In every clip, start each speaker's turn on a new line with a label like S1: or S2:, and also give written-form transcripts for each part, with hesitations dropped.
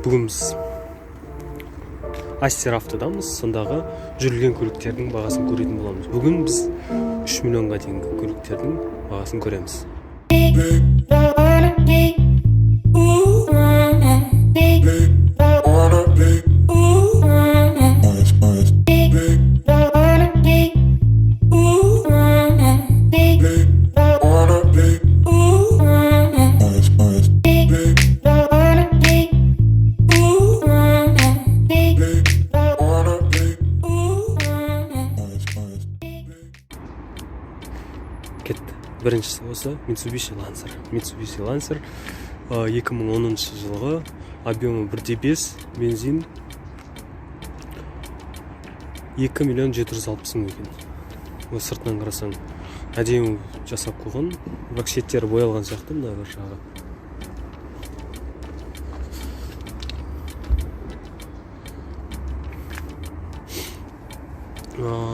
S1: Бүгін біз Астер автодамыз, сондағы жүрілген көліктердің бағасын көретін боламыз. Бүгін біз 3 миллионға дейінгі көліктердің бағасын көреміз. Біріншісі осы Mitsubishi Lancer. Mitsubishi Lancer 2010 жылғы, объемы 1.5, бензин 2 миллион 760 мың екен. Сыртынан қарасаң әдемі жасап қойған, бірақ шеттері боялған сияқты мына бір жағы.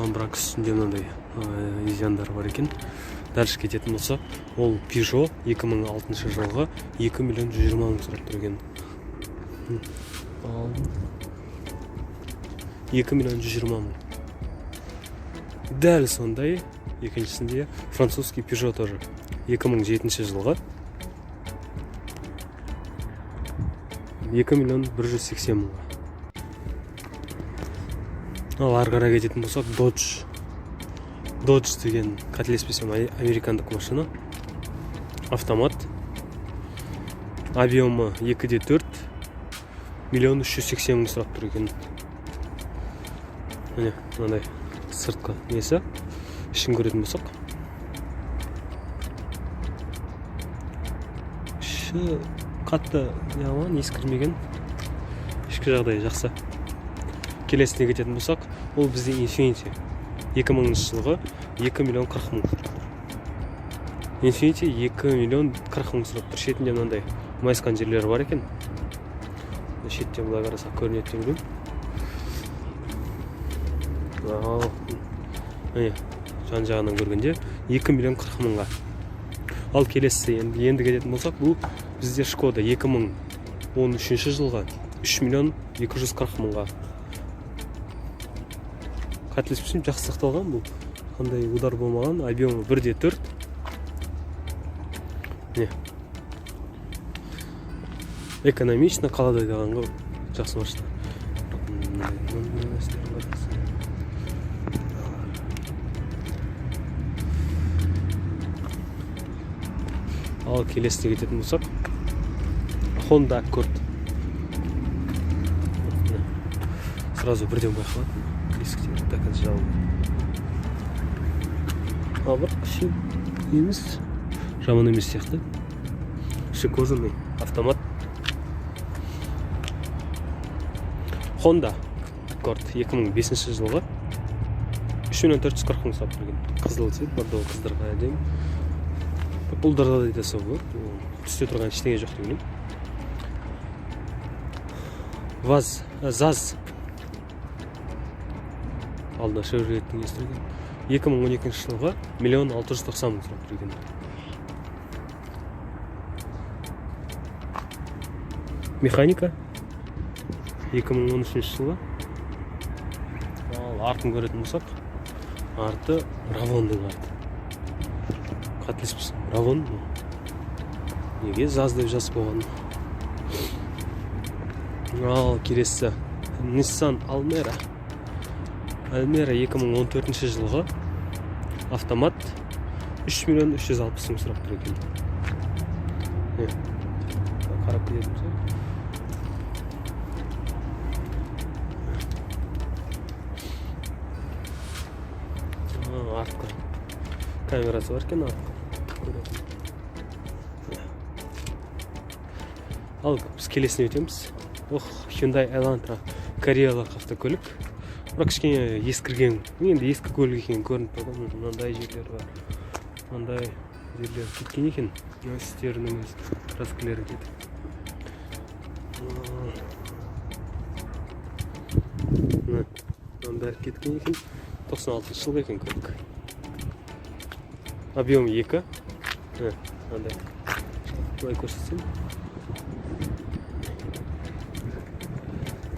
S1: Бірақ үстінде мынандай изяндар бар екен. Дальше кететін болсақ, ол Peugeot 2006 жылғы 2 миллион 120 мың сұрап тұр екен. 2 миллион 120 мың. Дәл сондай, екіншісінде французский Peugeot тоже 2007 жылғы 2 миллион 180 мыңға. Ал ары қарай кететін болсақ, Dodge деген, қателеспесем, американдық машина. Автомат. Объемы 2.4, миллион 380 мың сұрап тұр екен. Міне, мынандай сыртқы несі. Ішін көретін болсақ. Іші қатты яман, ескірмеген. Ішкі жағдайы жақсы. Келесіне кететін болсақ, ол бізде Infiniti. 2000 жылғы 2 миллион 40 мың сұрап тұр. Infiniti 2 миллион 40 мың сұрап тұр. Шетінде мынандай майысқан жерлері бар екен. Шетте бұлай қарасақ көрінеді деп білем. Жан жағынан көргенде 2 миллион 40 мыңға. Ал келесі енді кететін болсақ, бұл бізде Шкода 2013 жылғы 3 миллион 240 мыңға. Қателеспесем, жақсы сақталған бұл. Қандай удар болмаған, объемы 1.4. Не. Экономично, қалада айдағанға жақсы машина. Ал келесіне кететін болсақ, Honda Accord. Сразу бірден байқалады. Есіктері таказ жауын. Бір іші емес, жаман емес сияқты. Іші кожаный, автомат. Honda Accord 2005 жылғы 3 миллион 440 мың сұрап тұрген. Қызыл цвет, бордовый қыздырға әдем. Ұлдарда да айтасы болады. Түсте тұрған ештеңе жоқ деген. ЗАЗ алда Chevrolet'ің естірген. 2012 жылға миллион 690 мың сұрап тұрген. Механика 2013 жылға. Ал артын көретін болсақ, арты Ravon'ның арты. Қателеспесем, Ravon. Неге ЗАЗ деп жазып болған? Ал келесі Nissan Almera 2014 жылғы автомат 3 миллион 360 мың сұрап тұр екен. Қарап кететін сол. Артқа камерасы бар екен, артқа. Ал біз келесіне өтеміз. Hyundai Elantra кореялық автокөлік. Бірақ кішкене ескірген, енді ескі көлік екен көрініп тұрған. Мынандай жерлер бар. Мынандай жерлер кеткен екен. Өстерінің краскілері кетіп. Бәрі кеткен екен. 96 жылғы екен көлік. Объем 2. Мынандай. Былай көрсетсем.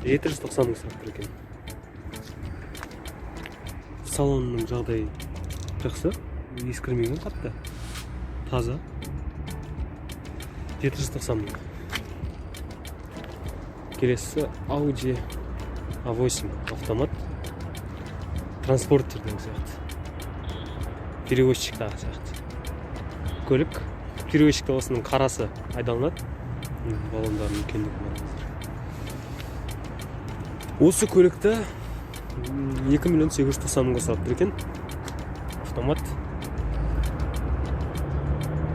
S1: 790 мың сұрап тұр екен. Салонның жағдайы жақсы, ескірмеген қатты, таза. 790 мың. Келесі Audi A8 автомат. Транспортер деген сияқты. Перевозчик тағы сияқты. Көлік. Перевозчикте осының қарасы айдалынады. Баллондардың үлкендігі бар қазір. Осы көлікті 2 миллион 890 мыңға сұрап тұр екен. Автомат.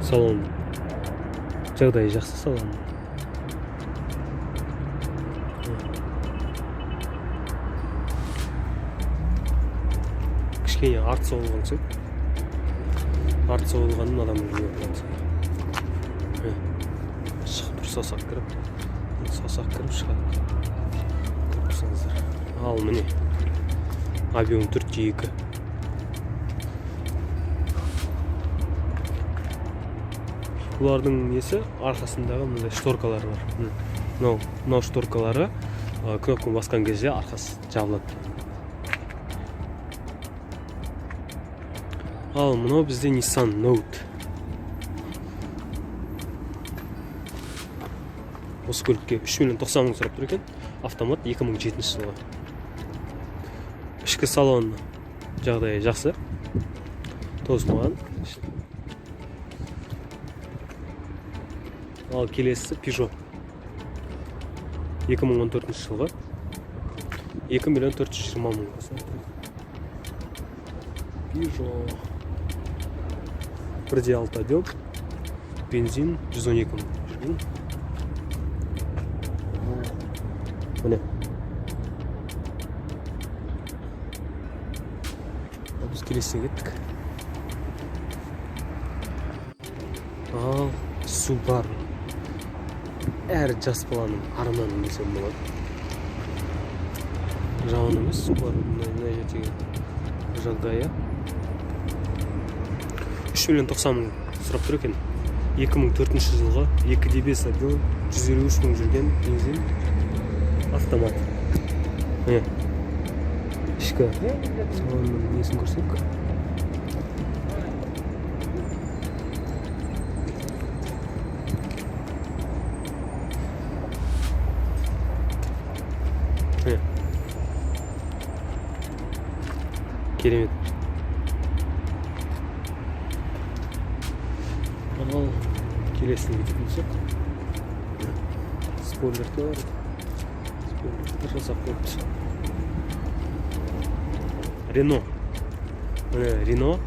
S1: Салон жағдайы жақсы салон. Кішкене арт соғылған сөйт. Арт соғылғанын адамның жүрген болады. Шығып бір сасақ кіріп. Сасақ кіріп шығады. Көріпсіңіздер. Ал міне. Авион 4.2. Бұлардың несі арқасындағы мындай шторкалары бар. Мынау шторкалары кнопканы басқан кезде арқасы жабылады. Ал мынау бізде Nissan Note. Осы көлікке 3 миллион 90 мың сұрап тұр екен. Автомат 2007 жылғы. Ішкі салон жағдайы жақсы. Тозылмаған. Ал келесі Peugeot 2014 жылғы 2 миллион 420 мыңға сатты. Peugeot 1.6 объем, бензин 112 мың жүрген. Міне. Біз келесіне кеттік. Ал Subaru. Әр жас баланың арманы десем болады. Жауын емес, Subaru мына жетеген жағдайы. 3 миллион 90 мың сұрап тұр екен. 2004 жылғы 2.5 объем, 153 мың жүрген бензин автомат. Ішкі салонның несін көрсек. Керемет. Ал келесіне кететін болсақ. Спойлер де бар. Спойлер жасап қойыпты. Renault. Renault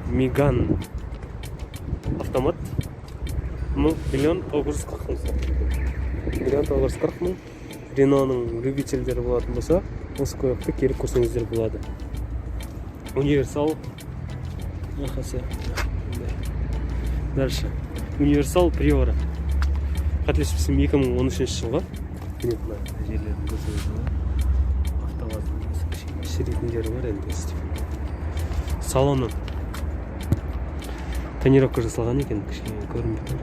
S1: Megane автомат 1 940 мың. 940 мың. Renault'ның любительдері болатын болса, осы көлікті келіп көрсеңіздер болады. Универсал арқасы. Дальше. Универсал Priora. Қателеспесем 2013 жылғы. Мына жерлерін көрсеңіздер болады. Автовазның кішірейтіндері бар енді. Салоны тонировка жасалған екен, кішкене көрінбейді.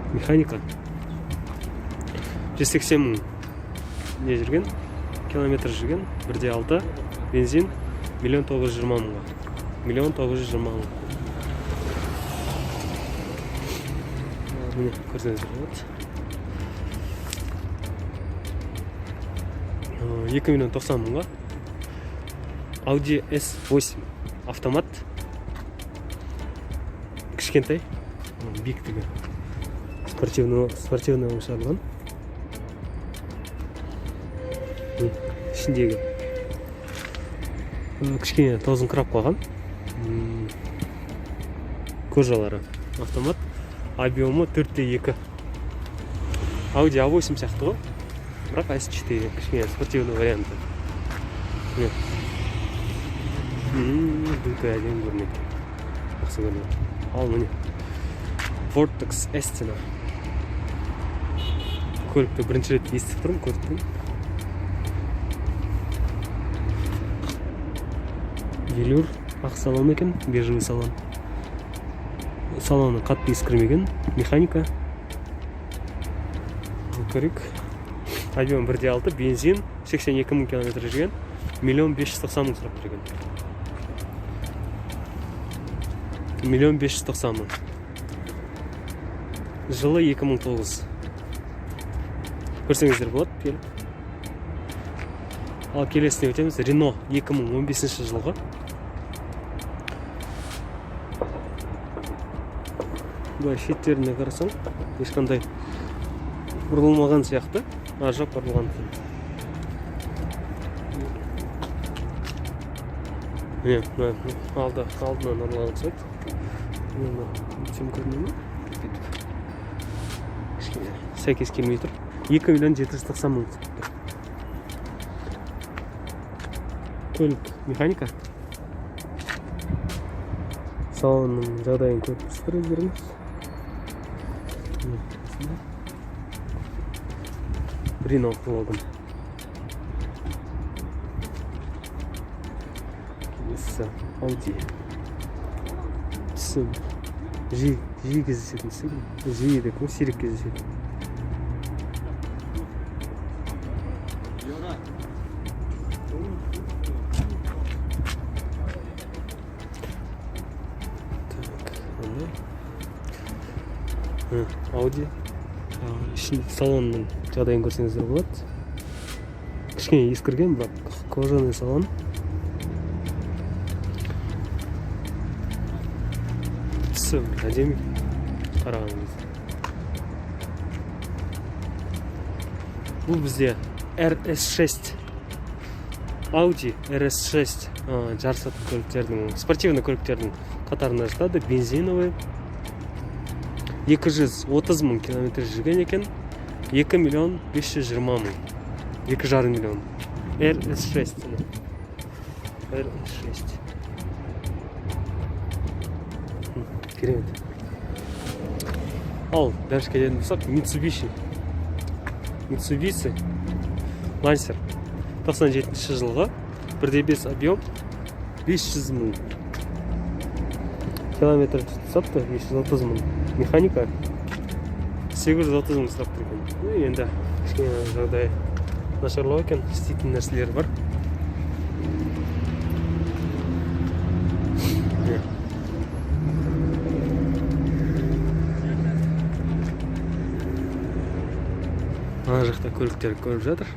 S1: Механика 180 мың не жүрген, километр жүрген, 1.6 бензин 1 920 мыңға. 1 920 мың. Міне көрсеңіздер болады. 2 миллион 90 мыңға. Audi S8 автомат. Кішкентай, биіктігі. Спортивный ұмшарылған. Ішіндегі кішкене тозыңқырап қалған. Кожалары автомат. Объемы 4.2. Audi A8 сияқты ғой. Бірақ S4 кішкене спортивный варианты. Бүлкі әден көрінеді. Жақсы көрінеді. Ал міне Vortex Estina. Көлікті бірінші рет естіп тұрмын, көрдім. Велюр ақ салон екен, бежевый салон. салоны қатты ескірмеген, механика. Көрейік. Объем 1.6, бензин, 82 мың километр жүрген, 1 590 000 сұрап жүрген. 1 590 000. Жылы 2009. Көрсеңіздер болады, келіп. Ал келесіне өтеміз. Рено 2015 жылғы. Бұлай шеттеріне қарасаң, ешқандай бұрылмаған сияқты. Жоқ, бұрылған. Алдынан ұрланып ұқсайды. Өтсем көріне ме? Сәйкес келмей тұр. 2 790 000 тұр. Көлік механика. Салонның жағдайын көріп тұрсыздар өздеріңіз. Рено алдым. Келесі Audi. Түсім. Жиі кездесетін сігін. Жиі деп, сирек кездесетін. Audi. Ішінде салонның жағдайын көрсеңіздер болады. Кішкене ескірген, бірақ кожаный салон. Түсі әдемі қарағаныңыз. Бұл бізде RS6. Audi RS6 жарысатын көліктердің, спортивный көліктердің қатарына жатады. Бензиновый. 230 000 километр жүрген екен. 2 520 000. 2,5 миллион. RS6. RS6. Керемет. Ал, дальше келетін болсақ, Mitsubishi Lancer 97 жылғы, 1.5 объем, 500 000 километр сапты, 530 000. Механика 830 000 сұрап тұрған. Енді кішкене жағдай нашарлау екен, істейтін нәрселер бар. Ана жақта көліктер көріп жатыр.